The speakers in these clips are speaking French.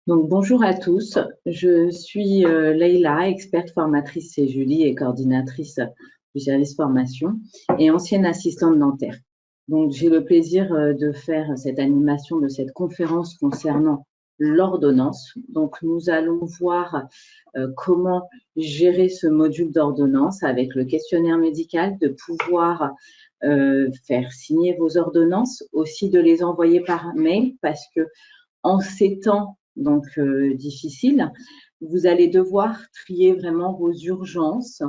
Donc, bonjour à tous, je suis Leïla, experte formatrice chez Julie et coordinatrice du service formation et ancienne assistante dentaire. Donc, j'ai le plaisir de faire cette animation de cette conférence concernant l'ordonnance. Donc, nous allons voir comment gérer ce module d'ordonnance avec le questionnaire médical, de pouvoir faire signer vos ordonnances, aussi de les envoyer par mail parce que en ces temps donc difficiles, vous allez devoir trier vraiment vos urgences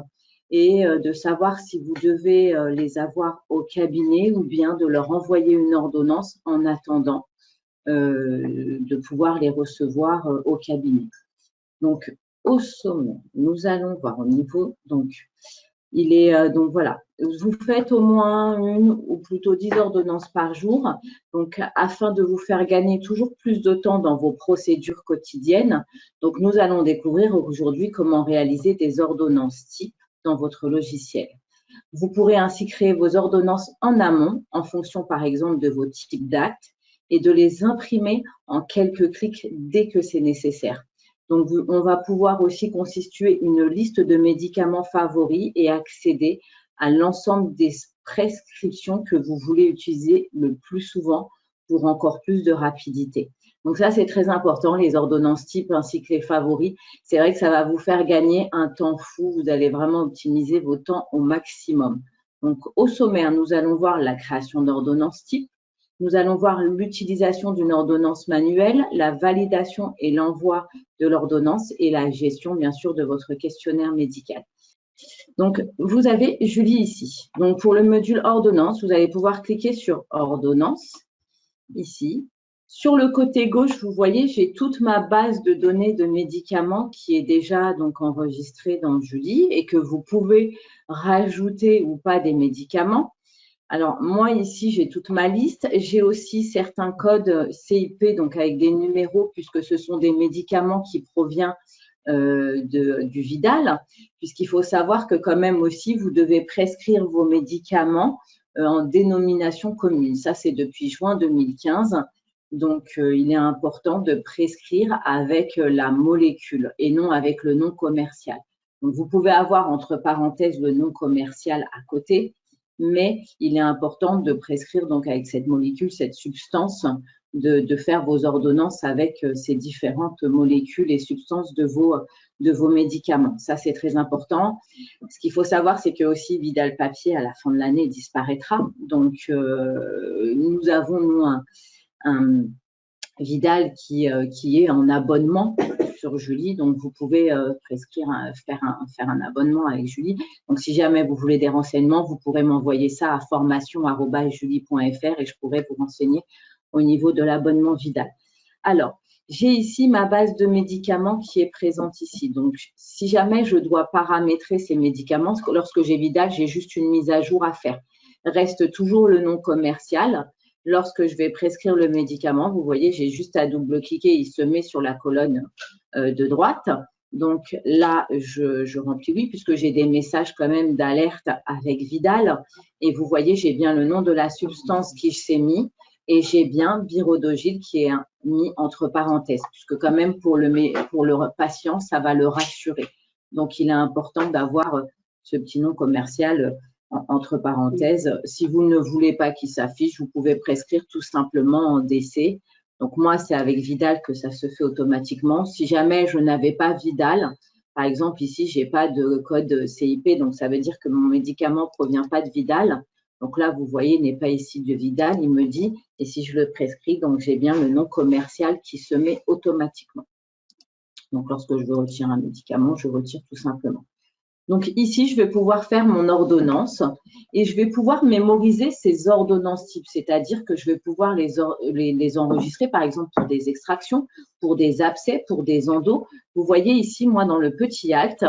et de savoir si vous devez les avoir au cabinet ou bien de leur envoyer une ordonnance en attendant de pouvoir les recevoir au cabinet. Donc, au sommet, nous allons voir au niveau donc il est donc voilà, vous faites au moins une ou plutôt 10 ordonnances par jour, donc afin de vous faire gagner toujours plus de temps dans vos procédures quotidiennes. Donc nous allons découvrir aujourd'hui comment réaliser des ordonnances types dans votre logiciel. Vous pourrez ainsi créer vos ordonnances en amont en fonction par exemple de vos types d'actes et de les imprimer en quelques clics dès que c'est nécessaire. Donc, on va pouvoir aussi constituer une liste de médicaments favoris et accéder à l'ensemble des prescriptions que vous voulez utiliser le plus souvent pour encore plus de rapidité. Donc ça, c'est très important, les ordonnances types ainsi que les favoris. C'est vrai que ça va vous faire gagner un temps fou. Vous allez vraiment optimiser vos temps au maximum. Donc, au sommaire, nous allons voir la création d'ordonnances types. Nous allons voir l'utilisation d'une ordonnance manuelle, la validation et l'envoi de l'ordonnance et la gestion, bien sûr, de votre questionnaire médical. Donc, vous avez Julie ici. Donc, pour le module ordonnance, vous allez pouvoir cliquer sur ordonnance ici. Sur le côté gauche, vous voyez, j'ai toute ma base de données de médicaments qui est déjà donc enregistrée dans Julie et que vous pouvez rajouter ou pas des médicaments. Alors, moi, ici, j'ai toute ma liste. J'ai aussi certains codes CIP, donc avec des numéros, puisque ce sont des médicaments qui proviennent du Vidal, puisqu'il faut savoir que quand même aussi, vous devez prescrire vos médicaments en dénomination commune. Ça, c'est depuis juin 2015. Donc, il est important de prescrire avec la molécule et non avec le nom commercial. Donc, vous pouvez avoir entre parenthèses le nom commercial à côté, mais il est important de prescrire donc avec cette molécule, cette substance, de faire vos ordonnances avec ces différentes molécules et substances de vos médicaments. Ça, c'est très important. Ce qu'il faut savoir, c'est que aussi Vidal Papier, à la fin de l'année, disparaîtra. Donc, nous avons, nous, un Vidal qui est en abonnement sur Julie, donc vous pouvez prescrire, faire un abonnement avec Julie. Donc si jamais vous voulez des renseignements, vous pourrez m'envoyer ça à formation@julie.fr et je pourrai vous renseigner au niveau de l'abonnement Vidal. Alors, j'ai ici ma base de médicaments qui est présente ici. Donc, si jamais je dois paramétrer ces médicaments, lorsque j'ai Vidal, j'ai juste une mise à jour à faire. Reste toujours le nom commercial. Lorsque je vais prescrire le médicament, vous voyez, j'ai juste à double-cliquer, il se met sur la colonne de droite. Donc là, je remplis oui, puisque j'ai des messages quand même d'alerte avec Vidal. Et vous voyez, j'ai bien le nom de la substance qui s'est mis et j'ai bien Virodogil qui est mis entre parenthèses, puisque quand même pour le patient, ça va le rassurer. Donc, il est important d'avoir ce petit nom commercial entre parenthèses. Si vous ne voulez pas qu'il s'affiche, vous pouvez prescrire tout simplement en DC. Donc moi, c'est avec Vidal que ça se fait automatiquement. Si jamais je n'avais pas Vidal, par exemple ici, j'ai pas de code CIP, donc ça veut dire que mon médicament provient pas de Vidal. Donc là, vous voyez, n'est pas ici de Vidal, il me dit, et si je le prescris, donc j'ai bien le nom commercial qui se met automatiquement. Donc lorsque je veux retirer un médicament, je retire tout simplement. Donc ici, je vais pouvoir faire mon ordonnance et je vais pouvoir mémoriser ces ordonnances types, c'est-à-dire que je vais pouvoir les enregistrer, par exemple, pour des extractions, pour des abcès, pour des endos. Vous voyez ici, moi, dans le petit acte,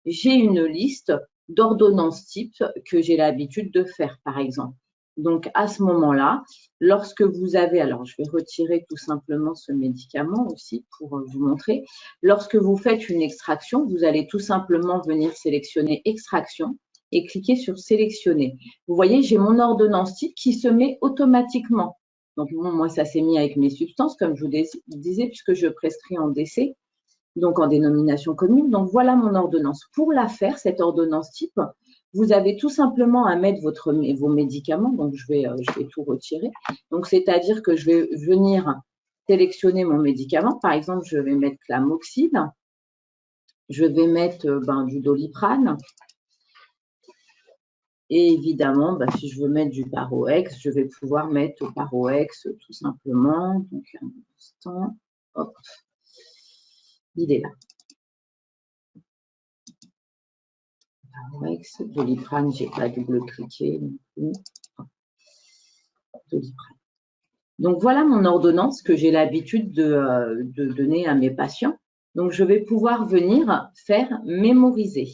j'ai une liste d'ordonnances types que j'ai l'habitude de faire, par exemple. Donc, à ce moment-là, lorsque vous avez, alors je vais retirer tout simplement ce médicament aussi pour vous montrer. Lorsque vous faites une extraction, vous allez tout simplement venir sélectionner extraction et cliquer sur sélectionner. Vous voyez, j'ai mon ordonnance type qui se met automatiquement. Donc, moi, ça s'est mis avec mes substances, comme je vous disais, puisque je prescris en décès, donc en dénomination commune. Donc, voilà mon ordonnance. Pour la faire, cette ordonnance type, vous avez tout simplement à mettre vos médicaments. Donc, je vais tout retirer. Donc, c'est-à-dire que je vais venir sélectionner mon médicament. Par exemple, je vais mettre l'amoxyl. Je vais mettre du Doliprane. Et évidemment, si je veux mettre du Paroex, je vais pouvoir mettre Paroex tout simplement. Donc, un instant. Hop. Il est là. Paroex, Doliprane, je n'ai pas double-cliqué non plus. Doliprane. Donc, voilà mon ordonnance que j'ai l'habitude de donner à mes patients. Donc, je vais pouvoir venir faire mémoriser.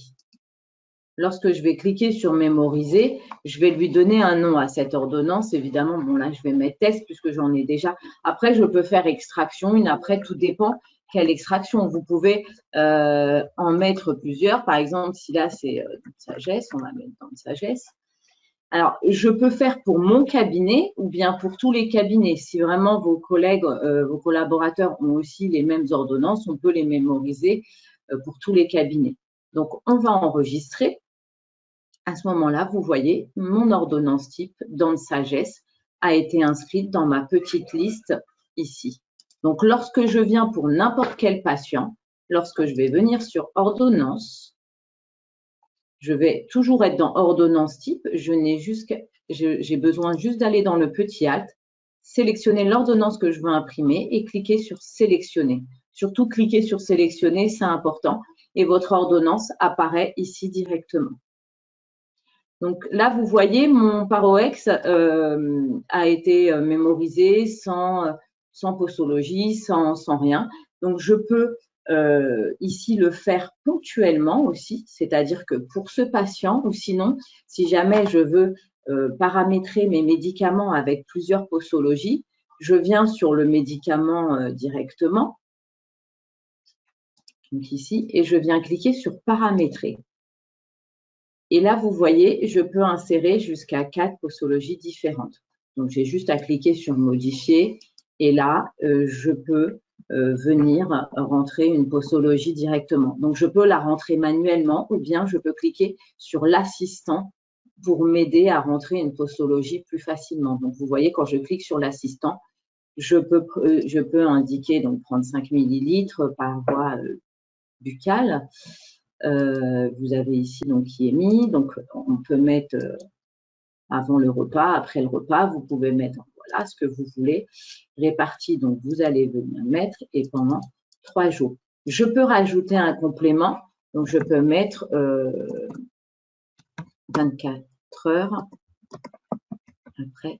Lorsque je vais cliquer sur mémoriser, je vais lui donner un nom à cette ordonnance. Évidemment, bon là, je vais mettre test puisque j'en ai déjà. Après, je peux faire extraction. Après, tout dépend quelle extraction. Vous pouvez en mettre plusieurs. Par exemple, si là, c'est sagesse, on va mettre dans sagesse. Alors, je peux faire pour mon cabinet ou bien pour tous les cabinets. Si vraiment vos collègues, vos collaborateurs ont aussi les mêmes ordonnances, on peut les mémoriser pour tous les cabinets. Donc, on va enregistrer. À ce moment-là, vous voyez, mon ordonnance type dans le sagesse a été inscrite dans ma petite liste ici. Donc, lorsque je viens pour n'importe quel patient, lorsque je vais venir sur ordonnance, je vais toujours être dans ordonnance type. J'ai besoin juste d'aller dans le petit alt, sélectionner l'ordonnance que je veux imprimer et cliquer sur sélectionner. Surtout, cliquer sur sélectionner, c'est important. Et votre ordonnance apparaît ici directement. Donc là, vous voyez, mon Paroex a été mémorisé sans posologie, sans rien. Donc, je peux ici le faire ponctuellement aussi, c'est-à-dire que pour ce patient, ou sinon, si jamais je veux paramétrer mes médicaments avec plusieurs posologies, je viens sur le médicament directement, donc ici, et je viens cliquer sur paramétrer. Et là, vous voyez, je peux insérer jusqu'à 4 posologies différentes. Donc, j'ai juste à cliquer sur modifier et là, je peux venir rentrer une posologie directement. Donc, je peux la rentrer manuellement ou bien je peux cliquer sur l'assistant pour m'aider à rentrer une posologie plus facilement. Donc, vous voyez, quand je clique sur l'assistant, je peux indiquer donc 35 millilitres par voie buccale. Vous avez ici donc qui est mis, donc on peut mettre avant le repas, après le repas, vous pouvez mettre voilà ce que vous voulez réparti, donc vous allez venir mettre et pendant 3 jours. Je peux rajouter un complément, donc je peux mettre 24 heures après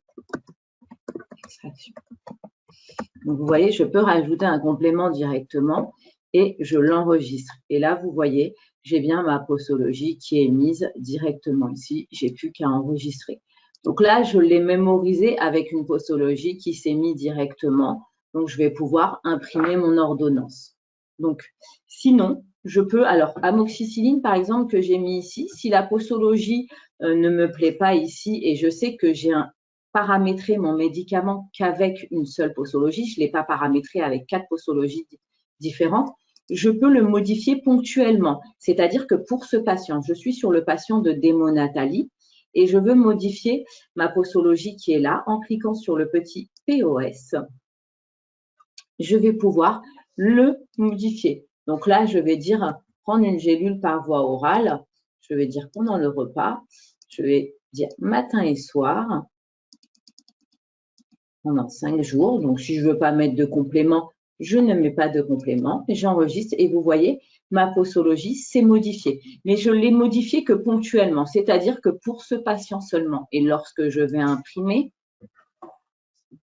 extraction. Donc vous voyez, je peux rajouter un complément directement et je l'enregistre. Et là, vous voyez, j'ai bien ma posologie qui est mise directement ici. J'ai plus qu'à enregistrer. Donc là, je l'ai mémorisé avec une posologie qui s'est mise directement. Donc, je vais pouvoir imprimer mon ordonnance. Donc, sinon, je peux, alors, amoxicilline, par exemple, que j'ai mis ici, si la posologie ne me plaît pas ici et je sais que j'ai paramétré mon médicament qu'avec une seule posologie, je ne l'ai pas paramétré avec 4 posologies différentes, je peux le modifier ponctuellement. C'est-à-dire que pour ce patient, je suis sur le patient de démonatalie et je veux modifier ma posologie qui est là en cliquant sur le petit POS. Je vais pouvoir le modifier. Donc là, je vais dire prendre une gélule par voie orale. Je vais dire pendant le repas. Je vais dire matin et soir pendant 5 jours. Donc, si je ne veux pas mettre de complément, je ne mets pas de complément. J'enregistre et vous voyez, ma posologie s'est modifiée. Mais je l'ai modifiée que ponctuellement, c'est-à-dire que pour ce patient seulement. Et lorsque je vais imprimer,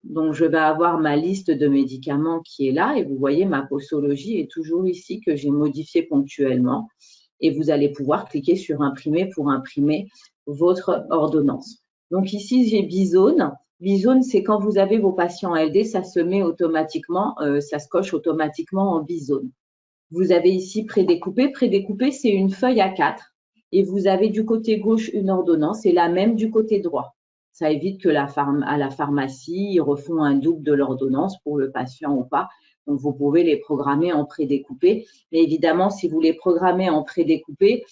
donc je vais avoir ma liste de médicaments qui est là et vous voyez, ma posologie est toujours ici que j'ai modifiée ponctuellement. Et vous allez pouvoir cliquer sur imprimer pour imprimer votre ordonnance. Donc ici, j'ai Bizone. Bizone, c'est quand vous avez vos patients LD, ça se met automatiquement, ça se coche automatiquement en Bizone. Vous avez ici prédécoupé. Prédécoupé, c'est une feuille A4 et vous avez du côté gauche une ordonnance et la même du côté droit. Ça évite que à la pharmacie, ils refont un double de l'ordonnance pour le patient ou pas. Donc, vous pouvez les programmer en prédécoupé. Mais évidemment, si vous les programmez en prédécoupé,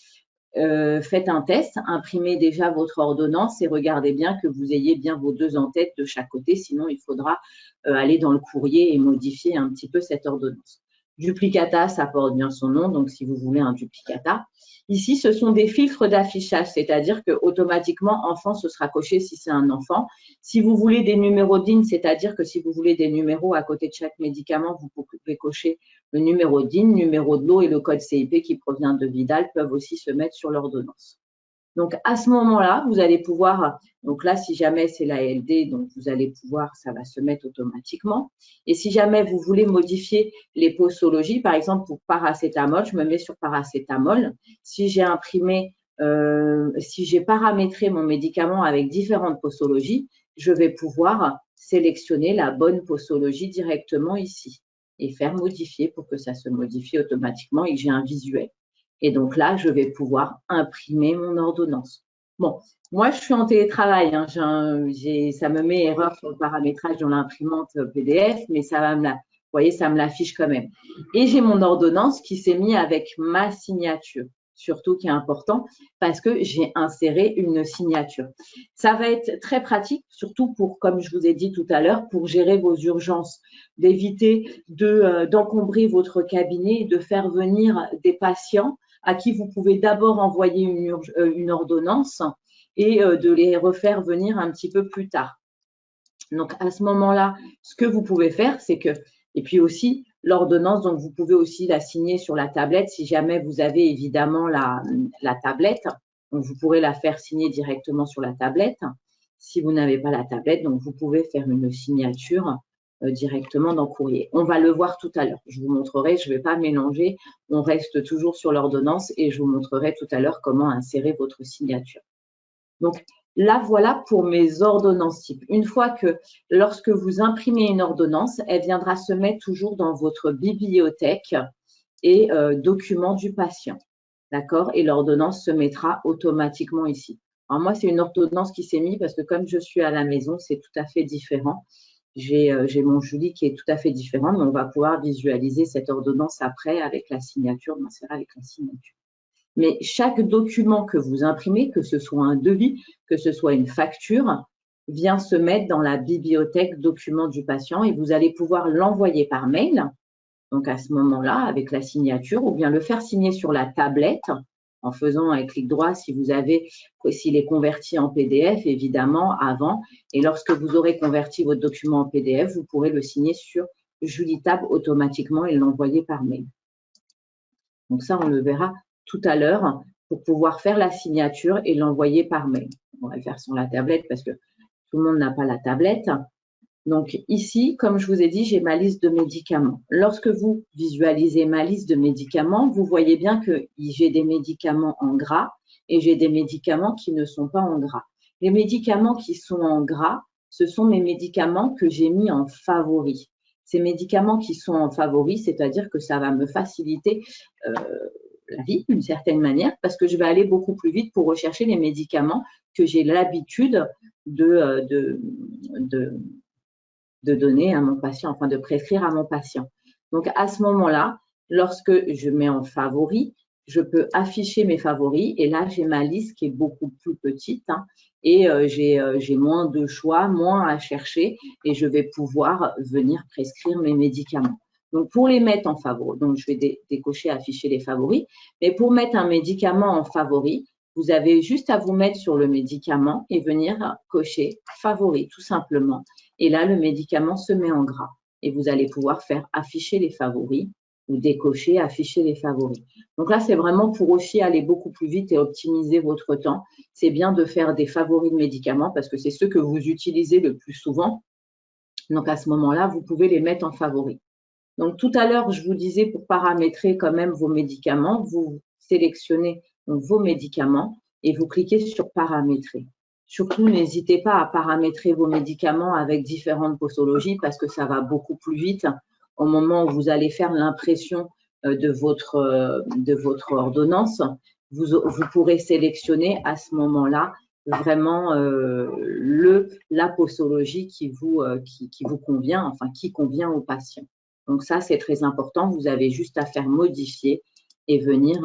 faites un test, imprimez déjà votre ordonnance et regardez bien que vous ayez bien vos 2 en-têtes de chaque côté. Sinon, il faudra aller dans le courrier et modifier un petit peu cette ordonnance. Duplicata, ça porte bien son nom, donc si vous voulez un duplicata. Ici, ce sont des filtres d'affichage, c'est-à-dire que automatiquement, enfant, ce sera coché si c'est un enfant. Si vous voulez des numéros DIN, c'est-à-dire que si vous voulez des numéros à côté de chaque médicament, vous pouvez cocher le numéro DIN, numéro de lot et le code CIP qui provient de Vidal peuvent aussi se mettre sur l'ordonnance. Donc, à ce moment-là, vous allez pouvoir, donc là, si jamais c'est l'ALD, donc vous allez pouvoir, ça va se mettre automatiquement. Et si jamais vous voulez modifier les posologies, par exemple, pour paracétamol, je me mets sur paracétamol. Si j'ai imprimé, si j'ai paramétré mon médicament avec différentes posologies, je vais pouvoir sélectionner la bonne posologie directement ici et faire modifier pour que ça se modifie automatiquement et que j'ai un visuel. Et donc là, je vais pouvoir imprimer mon ordonnance. Bon, moi, je suis en télétravail. Hein, ça me met erreur sur le paramétrage dans l'imprimante PDF, mais ça va vous voyez, ça me l'affiche quand même. Et j'ai mon ordonnance qui s'est mise avec ma signature, surtout qui est important parce que j'ai inséré une signature. Ça va être très pratique, surtout pour, comme je vous ai dit tout à l'heure, pour gérer vos urgences, d'éviter d'encombrer votre cabinet, de faire venir des patients à qui vous pouvez d'abord envoyer une ordonnance et de les refaire venir un petit peu plus tard. Donc, à ce moment-là, ce que vous pouvez faire, c'est que, et puis aussi, l'ordonnance, donc vous pouvez aussi la signer sur la tablette si jamais vous avez évidemment la tablette. Donc, vous pourrez la faire signer directement sur la tablette. Si vous n'avez pas la tablette, donc vous pouvez faire une signature directement dans courrier. On va le voir tout à l'heure. Je vous montrerai, je ne vais pas mélanger. On reste toujours sur l'ordonnance et je vous montrerai tout à l'heure comment insérer votre signature. Donc, là, voilà pour mes ordonnances types. Une fois que, lorsque vous imprimez une ordonnance, elle viendra se mettre toujours dans votre bibliothèque et documents du patient. D'accord? Et l'ordonnance se mettra automatiquement ici. Alors, moi, c'est une ordonnance qui s'est mise parce que comme je suis à la maison, c'est tout à fait différent. J'ai mon Julie qui est tout à fait différent, mais on va pouvoir visualiser cette ordonnance après avec la signature, on sera avec la signature. Mais chaque document que vous imprimez, que ce soit un devis, que ce soit une facture, vient se mettre dans la bibliothèque documents du patient et vous allez pouvoir l'envoyer par mail, donc à ce moment-là, avec la signature, ou bien le faire signer sur la tablette en faisant un clic droit s'il est converti en PDF, évidemment, avant. Et lorsque vous aurez converti votre document en PDF, vous pourrez le signer sur Julitab automatiquement et l'envoyer par mail. Donc ça, on le verra tout à l'heure pour pouvoir faire la signature et l'envoyer par mail. On va le faire sur la tablette parce que tout le monde n'a pas la tablette. Donc ici, comme je vous ai dit, j'ai ma liste de médicaments. Lorsque vous visualisez ma liste de médicaments, vous voyez bien que j'ai des médicaments en gras et j'ai des médicaments qui ne sont pas en gras. Les médicaments qui sont en gras, ce sont mes médicaments que j'ai mis en favoris. Ces médicaments qui sont en favoris, c'est-à-dire que ça va me faciliter la vie d'une certaine manière parce que je vais aller beaucoup plus vite pour rechercher les médicaments que j'ai l'habitude de donner à mon patient, enfin de prescrire à mon patient. Donc, à ce moment-là, lorsque je mets en favoris, je peux afficher mes favoris et là, j'ai ma liste qui est beaucoup plus petite et j'ai moins de choix, moins à chercher et je vais pouvoir venir prescrire mes médicaments. Donc, pour les mettre en favoris, donc je vais décocher, afficher les favoris, mais pour mettre un médicament en favoris, vous avez juste à vous mettre sur le médicament et venir cocher favoris, tout simplement. Et là, le médicament se met en gras. Et vous allez pouvoir faire afficher les favoris ou décocher, afficher les favoris. Donc là, c'est vraiment pour aussi aller beaucoup plus vite et optimiser votre temps. C'est bien de faire des favoris de médicaments parce que c'est ceux que vous utilisez le plus souvent. Donc à ce moment-là, vous pouvez les mettre en favoris. Donc tout à l'heure, je vous disais pour paramétrer quand même vos médicaments, vous sélectionnez donc, vos médicaments et vous cliquez sur paramétrer. Surtout, n'hésitez pas à paramétrer vos médicaments avec différentes posologies parce que ça va beaucoup plus vite au moment où vous allez faire l'impression de votre ordonnance. Vous pourrez sélectionner à ce moment-là vraiment la posologie qui vous convient, enfin qui convient au patient. Donc ça, c'est très important. Vous avez juste à faire modifier et venir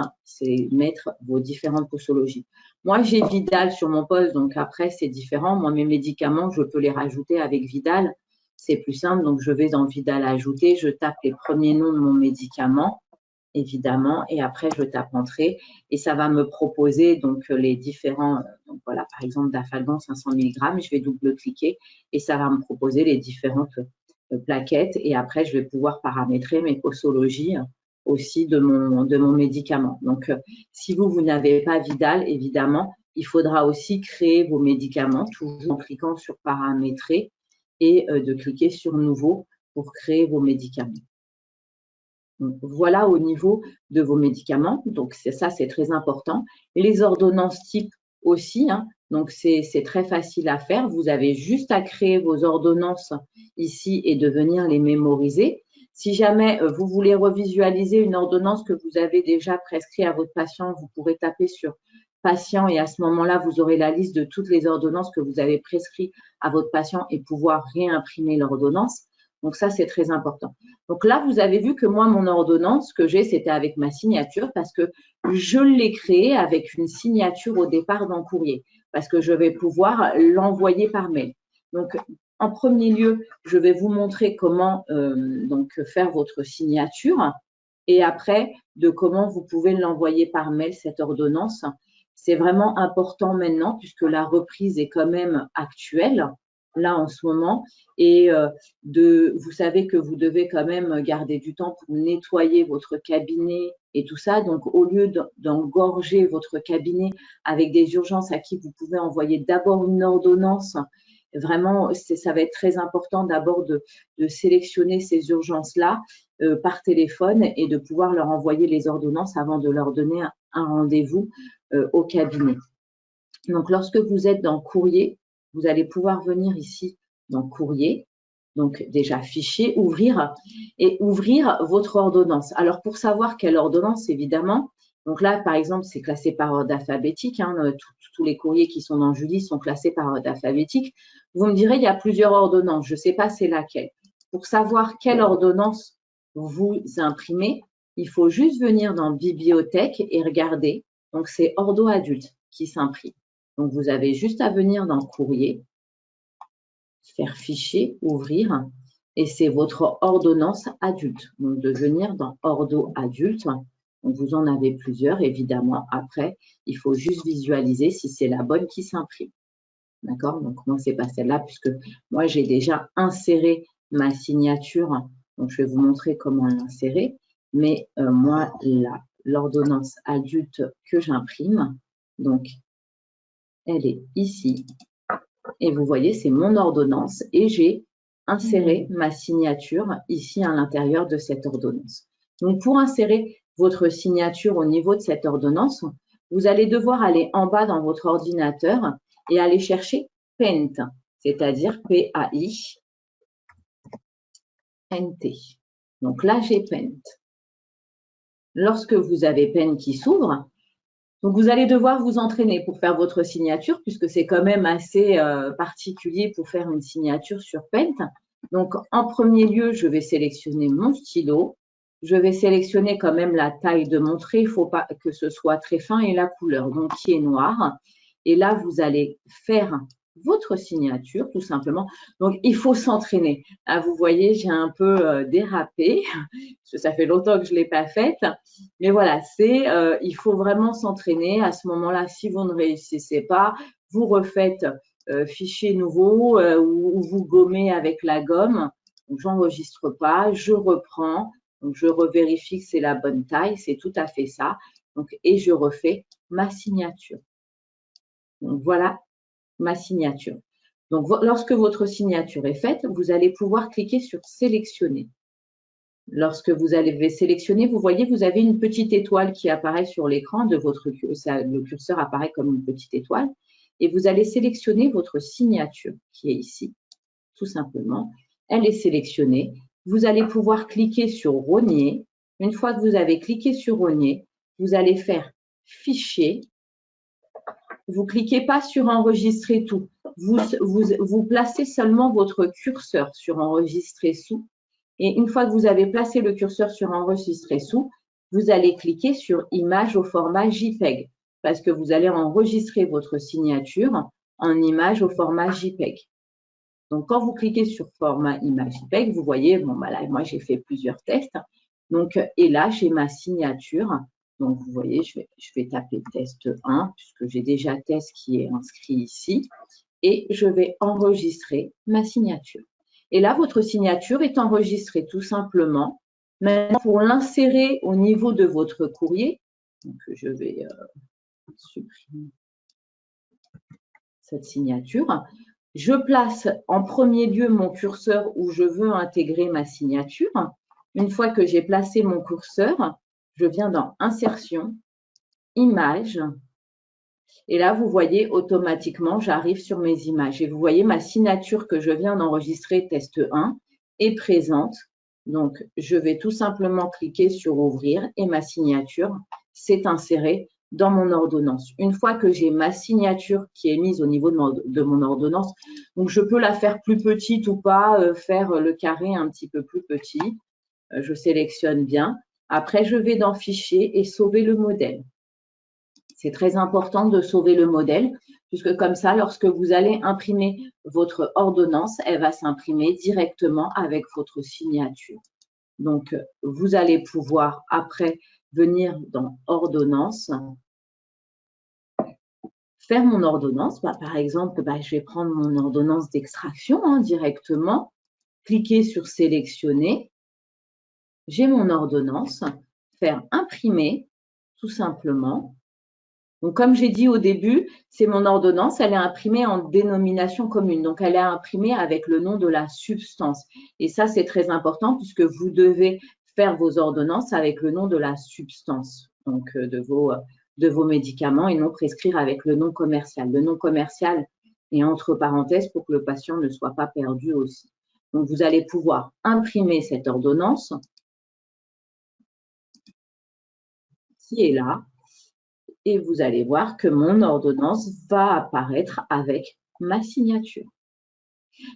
mettre vos différentes posologies. Moi, j'ai Vidal sur mon poste, donc après, c'est différent. Moi, mes médicaments, je peux les rajouter avec Vidal. C'est plus simple, donc je vais dans Vidal ajouter, je tape les premiers noms de mon médicament, évidemment, et après, je tape entrée et ça va me proposer donc les différents, donc voilà, par exemple, Dafalgan 500 mg, je vais double-cliquer et ça va me proposer les différentes plaquettes et après, je vais pouvoir paramétrer mes posologies aussi de mon médicament. Donc, si vous n'avez pas Vidal, évidemment, il faudra aussi créer vos médicaments, toujours en cliquant sur paramétrer et de cliquer sur nouveau pour créer vos médicaments. Donc, voilà au niveau de vos médicaments. Donc, ça, c'est très important. Les ordonnances type aussi, hein. Donc, c'est très facile à faire. Vous avez juste à créer vos ordonnances ici et de venir les mémoriser. Si jamais vous voulez revisualiser une ordonnance que vous avez déjà prescrite à votre patient, vous pourrez taper sur patient et à ce moment-là, vous aurez la liste de toutes les ordonnances que vous avez prescrites à votre patient et pouvoir réimprimer l'ordonnance. Donc ça, c'est très important. Donc là, vous avez vu que moi, mon ordonnance que j'ai, c'était avec ma signature parce que je l'ai créée avec une signature au départ dans courrier parce que je vais pouvoir l'envoyer par mail. Donc, en premier lieu, je vais vous montrer comment donc faire votre signature et après, de comment vous pouvez l'envoyer par mail, cette ordonnance. C'est vraiment important maintenant puisque la reprise est quand même actuelle là en ce moment et vous savez que vous devez quand même garder du temps pour nettoyer votre cabinet et tout ça. Donc, au lieu d'engorger votre cabinet avec des urgences à qui vous pouvez envoyer d'abord une ordonnance, vraiment, ça va être très important d'abord de sélectionner ces urgences-là par téléphone et de pouvoir leur envoyer les ordonnances avant de leur donner un rendez-vous au cabinet. Donc, lorsque vous êtes dans courrier, vous allez pouvoir venir ici dans courrier, donc déjà fichier, ouvrir et ouvrir votre ordonnance. Alors, pour savoir quelle ordonnance, évidemment, donc là, par exemple, c'est classé par ordre alphabétique. Hein, tous les courriers qui sont dans Julie sont classés par ordre alphabétique. Vous me direz, il y a plusieurs ordonnances. Je ne sais pas c'est laquelle. Pour savoir quelle ordonnance vous imprimez, il faut juste venir dans bibliothèque et regarder. Donc, c'est ordo adulte qui s'imprime. Donc, vous avez juste à venir dans courrier, faire fichier, ouvrir, et c'est votre ordonnance adulte. Donc, de venir dans ordo adulte. Donc, vous en avez plusieurs, évidemment. Après, il faut juste visualiser si c'est la bonne qui s'imprime. D'accord? Donc, moi, c'est pas celle-là puisque moi, j'ai déjà inséré ma signature. Donc, je vais vous montrer comment l'insérer. Mais moi, l'ordonnance adulte que j'imprime, donc, elle est ici. Et vous voyez, c'est mon ordonnance et j'ai inséré ma signature ici à l'intérieur de cette ordonnance. Donc, pour insérer votre signature au niveau de cette ordonnance, vous allez devoir aller en bas dans votre ordinateur et aller chercher Paint, c'est-à-dire P-A-I-N-T. Donc là, j'ai Paint. Lorsque vous avez Paint qui s'ouvre, donc, vous allez devoir vous entraîner pour faire votre signature puisque c'est quand même assez particulier pour faire une signature sur Paint. Donc, en premier lieu, je vais sélectionner mon stylo. Je vais sélectionner quand même la taille de mon trait. Il ne faut pas que ce soit très fin et la couleur, donc qui est noire. Et là, vous allez faire votre signature, tout simplement. Donc, il faut s'entraîner. Ah, vous voyez, j'ai un peu dérapé, parce que ça fait longtemps que je ne l'ai pas faite. Mais voilà, il faut vraiment s'entraîner. À ce moment-là, si vous ne réussissez pas, vous refaites fichier nouveau ou vous gommez avec la gomme. Donc, j'enregistre pas, je reprends. Donc, je revérifie que c'est la bonne taille. C'est tout à fait ça. Donc, et je refais ma signature. Donc, voilà ma signature. Donc, lorsque votre signature est faite, vous allez pouvoir cliquer sur sélectionner. Lorsque vous allez sélectionner, vous voyez, vous avez une petite étoile qui apparaît sur l'écran de votre curseur. Le curseur apparaît comme une petite étoile et vous allez sélectionner votre signature qui est ici, tout simplement. Elle est sélectionnée. Vous allez pouvoir cliquer sur rogner. Une fois que vous avez cliqué sur rogner, vous allez faire fichier vous cliquez pas sur enregistrer tout. Vous placez seulement votre curseur sur enregistrer sous. Et une fois que vous avez placé le curseur sur enregistrer sous, vous allez cliquer sur image au format JPEG parce que vous allez enregistrer votre signature en image au format JPEG. Donc, quand vous cliquez sur format image JPEG, vous voyez, bon, bah là, moi, j'ai fait plusieurs tests. Donc, et là, j'ai ma signature. Donc, vous voyez, je vais taper test 1 puisque j'ai déjà test qui est inscrit ici. Et je vais enregistrer ma signature. Et là, votre signature est enregistrée tout simplement. Maintenant, pour l'insérer au niveau de votre courrier, donc je vais supprimer cette signature. Je place en premier lieu mon curseur où je veux intégrer ma signature. Une fois que j'ai placé mon curseur, je viens dans Insertion, Images. Et là, vous voyez, automatiquement, j'arrive sur mes images. Et vous voyez, ma signature que je viens d'enregistrer, test 1, est présente. Donc, je vais tout simplement cliquer sur Ouvrir et ma signature s'est insérée dans mon ordonnance. Une fois que j'ai ma signature qui est mise au niveau de mon ordonnance, donc je peux la faire plus petite ou pas, faire le carré un petit peu plus petit. Je sélectionne bien. Après, je vais dans Fichier et sauver le modèle. C'est très important de sauver le modèle, puisque comme ça, lorsque vous allez imprimer votre ordonnance, elle va s'imprimer directement avec votre signature. Donc, vous allez pouvoir après venir dans Ordonnance, faire mon ordonnance. Par exemple, je vais prendre mon ordonnance d'extraction directement, cliquer sur Sélectionner. J'ai mon ordonnance, faire Imprimer, tout simplement. Donc, comme j'ai dit au début, c'est mon ordonnance, elle est imprimée en dénomination commune. Donc, elle est imprimée avec le nom de la substance. Et ça, c'est très important puisque vous devez faire vos ordonnances avec le nom de la substance, donc de vos médicaments et non prescrire avec le nom commercial. Le nom commercial est entre parenthèses pour que le patient ne soit pas perdu aussi. Donc, vous allez pouvoir imprimer cette ordonnance qui est là. Et vous allez voir que mon ordonnance va apparaître avec ma signature.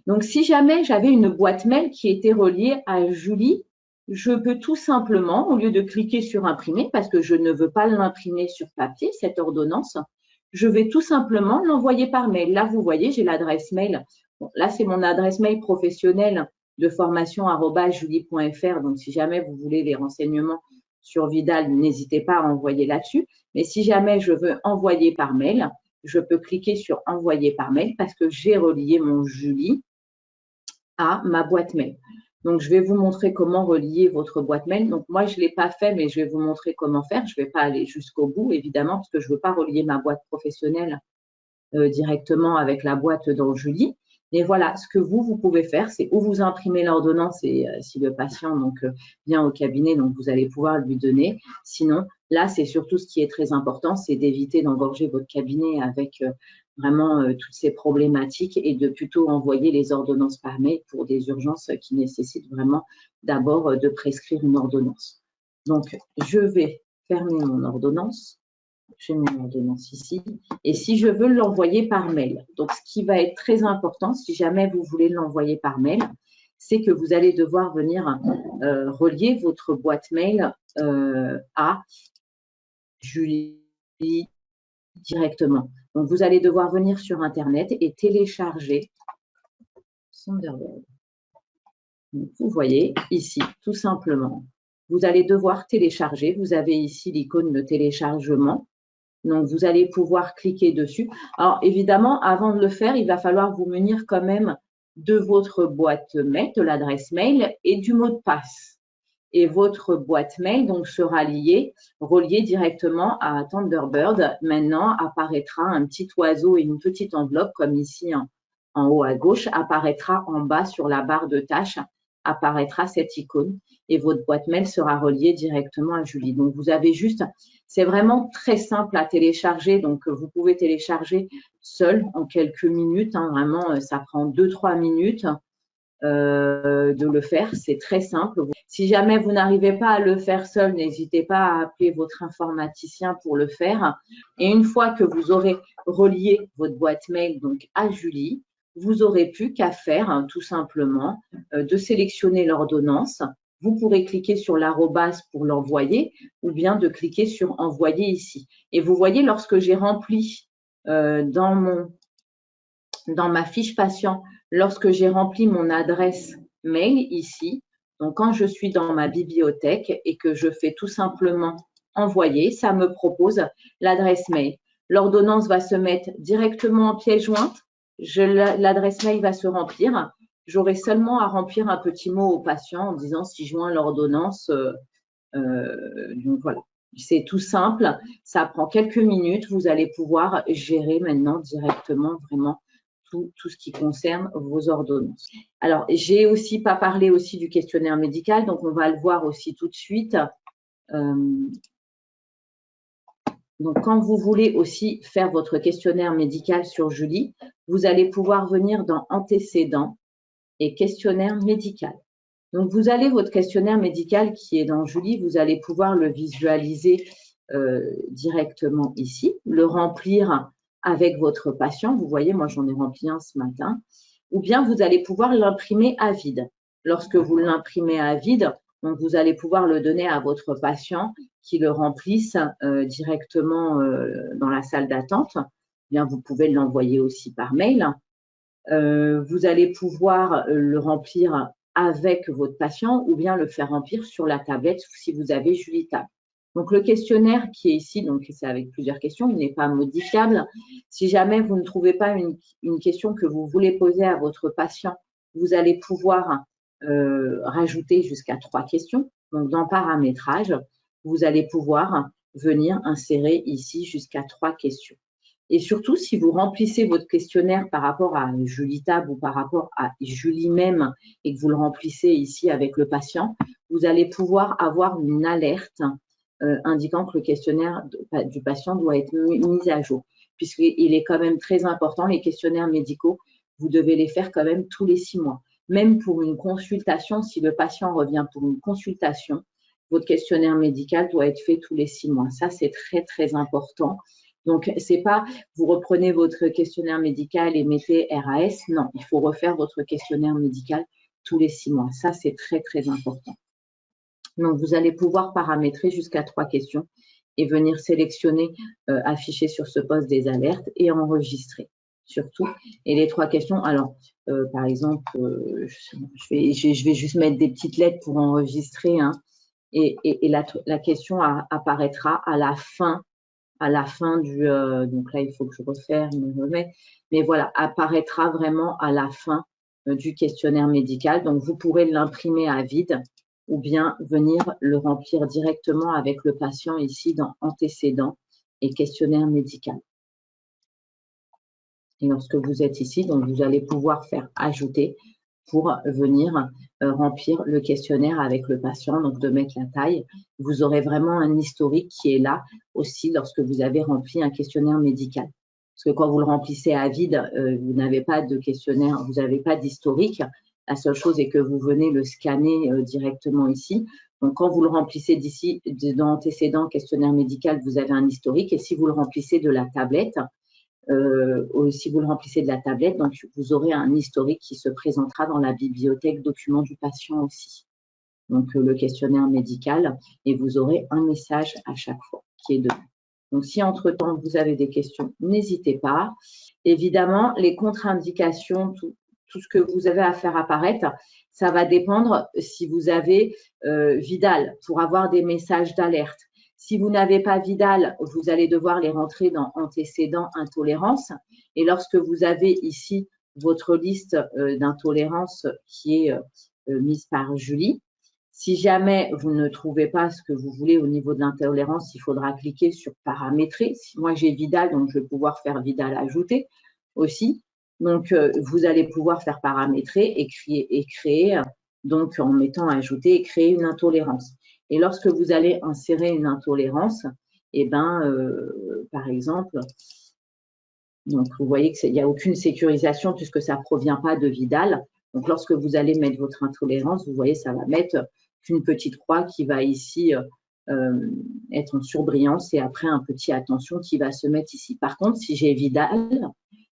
Donc, si jamais j'avais une boîte mail qui était reliée à Julie, je peux tout simplement, au lieu de cliquer sur imprimer, parce que je ne veux pas l'imprimer sur papier, cette ordonnance, je vais tout simplement l'envoyer par mail. Là, vous voyez, j'ai l'adresse mail. Bon, là, c'est mon adresse mail professionnelle de formation@julie.fr. Donc, si jamais vous voulez les renseignements sur Vidal, n'hésitez pas à envoyer là-dessus. Mais si jamais je veux envoyer par mail, je peux cliquer sur envoyer par mail parce que j'ai relié mon Julie à ma boîte mail. Donc, je vais vous montrer comment relier votre boîte mail. Donc, moi, je ne l'ai pas fait, mais je vais vous montrer comment faire. Je ne vais pas aller jusqu'au bout, évidemment, parce que je ne veux pas relier ma boîte professionnelle directement avec la boîte dans Julie. Et voilà, ce que vous pouvez faire, c'est où vous imprimez l'ordonnance et si le patient vient au cabinet, donc vous allez pouvoir lui donner. Sinon, là, c'est surtout ce qui est très important, c'est d'éviter d'engorger votre cabinet avec vraiment toutes ces problématiques et de plutôt envoyer les ordonnances par mail pour des urgences qui nécessitent vraiment d'abord de prescrire une ordonnance. Donc, je vais fermer mon ordonnance. J'ai mon ordonnance ici. Et si je veux l'envoyer par mail, donc ce qui va être très important, si jamais vous voulez l'envoyer par mail, c'est que vous allez devoir venir relier votre boîte mail à Julie directement. Donc, vous allez devoir venir sur Internet et télécharger Thunderbird. Donc, vous voyez ici, tout simplement, vous allez devoir télécharger. Vous avez ici l'icône de téléchargement. Donc, vous allez pouvoir cliquer dessus. Alors, évidemment, avant de le faire, il va falloir vous munir quand même de votre boîte mail, de l'adresse mail et du mot de passe. Et votre boîte mail donc sera reliée directement à Thunderbird. Maintenant, apparaîtra un petit oiseau et une petite enveloppe, comme ici en haut à gauche, apparaîtra en bas sur la barre de tâches, apparaîtra cette icône et votre boîte mail sera reliée directement à Julie. Donc, vous avez juste, c'est vraiment très simple à télécharger. Donc, vous pouvez télécharger seul en quelques minutes. Vraiment, ça prend 2-3 minutes. de le faire. C'est très simple. Si jamais vous n'arrivez pas à le faire seul, n'hésitez pas à appeler votre informaticien pour le faire. Et une fois que vous aurez relié votre boîte mail donc à Julie, vous aurez plus qu'à faire tout simplement de sélectionner l'ordonnance. Vous pourrez cliquer sur l'arrobase pour l'envoyer ou bien de cliquer sur envoyer ici. Et vous voyez, lorsque j'ai rempli dans ma fiche patient, lorsque j'ai rempli mon adresse mail ici, donc quand je suis dans ma bibliothèque et que je fais tout simplement envoyer, ça me propose l'adresse mail. L'ordonnance va se mettre directement en pièce jointe, l'adresse mail va se remplir. J'aurai seulement à remplir un petit mot au patient en disant si joint l'ordonnance. Donc voilà, c'est tout simple, ça prend quelques minutes, vous allez pouvoir gérer maintenant directement vraiment tout ce qui concerne vos ordonnances. Alors, j'ai aussi pas parlé aussi du questionnaire médical, donc on va le voir aussi tout de suite. Donc, quand vous voulez aussi faire votre questionnaire médical sur Julie, vous allez pouvoir venir dans Antécédents et questionnaire médical. Donc, vous allez votre questionnaire médical qui est dans Julie, vous allez pouvoir le visualiser directement ici, le remplir avec votre patient. Vous voyez, moi, j'en ai rempli un ce matin. Ou bien, vous allez pouvoir l'imprimer à vide. Lorsque vous l'imprimez à vide, donc vous allez pouvoir le donner à votre patient qui le remplisse directement dans la salle d'attente. Bien, vous pouvez l'envoyer aussi par mail. Vous allez pouvoir le remplir avec votre patient ou bien le faire remplir sur la tablette si vous avez Julie-Tab. Donc, le questionnaire qui est ici, donc c'est avec plusieurs questions, il n'est pas modifiable. Si jamais vous ne trouvez pas une question que vous voulez poser à votre patient, vous allez pouvoir rajouter jusqu'à 3 questions. Donc, dans paramétrage, vous allez pouvoir venir insérer ici jusqu'à 3 questions. Et surtout, si vous remplissez votre questionnaire par rapport à Julie-Tab ou par rapport à Julie même et que vous le remplissez ici avec le patient, vous allez pouvoir avoir une alerte indiquant que le questionnaire du patient doit être mis à jour. Puisqu'il est quand même très important, les questionnaires médicaux, vous devez les faire quand même tous les 6 mois. Même pour une consultation, si le patient revient pour une consultation, votre questionnaire médical doit être fait tous les 6 mois. Ça, c'est très, très important. Donc, c'est pas vous reprenez votre questionnaire médical et mettez RAS. Non, il faut refaire votre questionnaire médical tous les 6 mois. Ça, c'est très, très important. Donc, vous allez pouvoir paramétrer jusqu'à 3 questions et venir sélectionner, afficher sur ce poste des alertes et enregistrer surtout. Et les 3 questions, alors, par exemple, je vais juste mettre des petites lettres pour enregistrer, hein, et la question apparaîtra à la fin du, donc là, il faut que je me remets, mais voilà, apparaîtra vraiment à la fin du questionnaire médical. Donc, vous pourrez l'imprimer à vide ou bien venir le remplir directement avec le patient ici dans Antécédents et questionnaire médical. Et lorsque vous êtes ici, donc vous allez pouvoir faire ajouter pour venir remplir le questionnaire avec le patient, donc de mettre la taille. Vous aurez vraiment un historique qui est là aussi lorsque vous avez rempli un questionnaire médical. Parce que quand vous le remplissez à vide, vous n'avez pas de questionnaire, vous n'avez pas d'historique. La seule chose est que vous venez le scanner directement ici. Donc, quand vous le remplissez d'ici, dans Antécédents, questionnaire médical, vous avez un historique. Et si vous le remplissez de la tablette, si vous le remplissez de la tablette, donc vous aurez un historique qui se présentera dans la bibliothèque documents du patient aussi. Donc, le questionnaire médical, et vous aurez un message à chaque fois qui est dedans. Donc, si entre-temps, vous avez des questions, n'hésitez pas. Évidemment, les contre-indications, tout ce que vous avez à faire apparaître, ça va dépendre si vous avez Vidal pour avoir des messages d'alerte. Si vous n'avez pas Vidal, vous allez devoir les rentrer dans Antécédents, intolérance. Et lorsque vous avez ici votre liste d'intolérance qui est mise par Julie, si jamais vous ne trouvez pas ce que vous voulez au niveau de l'intolérance, il faudra cliquer sur paramétrer. Moi, j'ai Vidal, donc je vais pouvoir faire Vidal ajouter aussi. Donc, vous allez pouvoir faire paramétrer et créer donc en mettant ajouter et créer une intolérance. Et lorsque vous allez insérer une intolérance, par exemple, donc vous voyez qu'il n'y a aucune sécurisation puisque ça ne provient pas de Vidal. Donc, lorsque vous allez mettre votre intolérance, vous voyez, ça va mettre une petite croix qui va ici être en surbrillance et après un petit attention qui va se mettre ici. Par contre, si j'ai Vidal,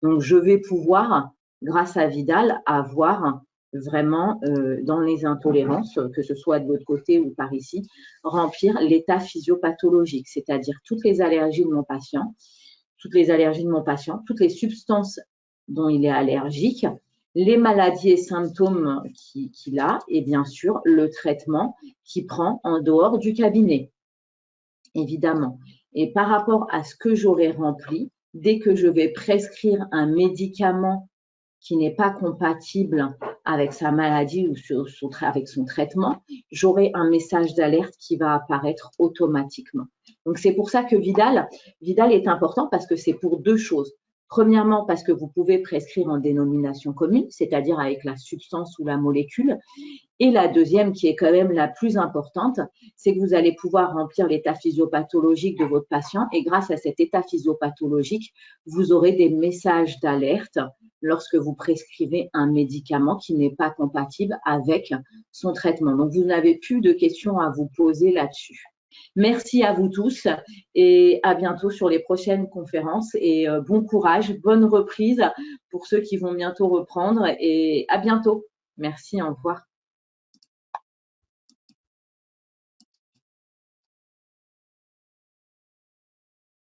donc je vais pouvoir, grâce à Vidal, avoir vraiment dans les intolérances, que ce soit de l'autre côté ou par ici, remplir l'état physiopathologique, c'est-à-dire toutes les allergies de mon patient, toutes les substances dont il est allergique, les maladies et symptômes qu'il a et bien sûr le traitement qu'il prend en dehors du cabinet, évidemment. Et par rapport à ce que j'aurai rempli, dès que je vais prescrire un médicament qui n'est pas compatible avec sa maladie ou avec son traitement, j'aurai un message d'alerte qui va apparaître automatiquement. Donc, c'est pour ça que Vidal est important parce que c'est pour deux choses. Premièrement, parce que vous pouvez prescrire en dénomination commune, c'est-à-dire avec la substance ou la molécule. Et la deuxième, qui est quand même la plus importante, c'est que vous allez pouvoir remplir l'état physiopathologique de votre patient et grâce à cet état physiopathologique, vous aurez des messages d'alerte lorsque vous prescrivez un médicament qui n'est pas compatible avec son traitement. Donc, vous n'avez plus de questions à vous poser là-dessus. Merci à vous tous et à bientôt sur les prochaines conférences et bon courage, bonne reprise pour ceux qui vont bientôt reprendre et à bientôt. Merci, au revoir.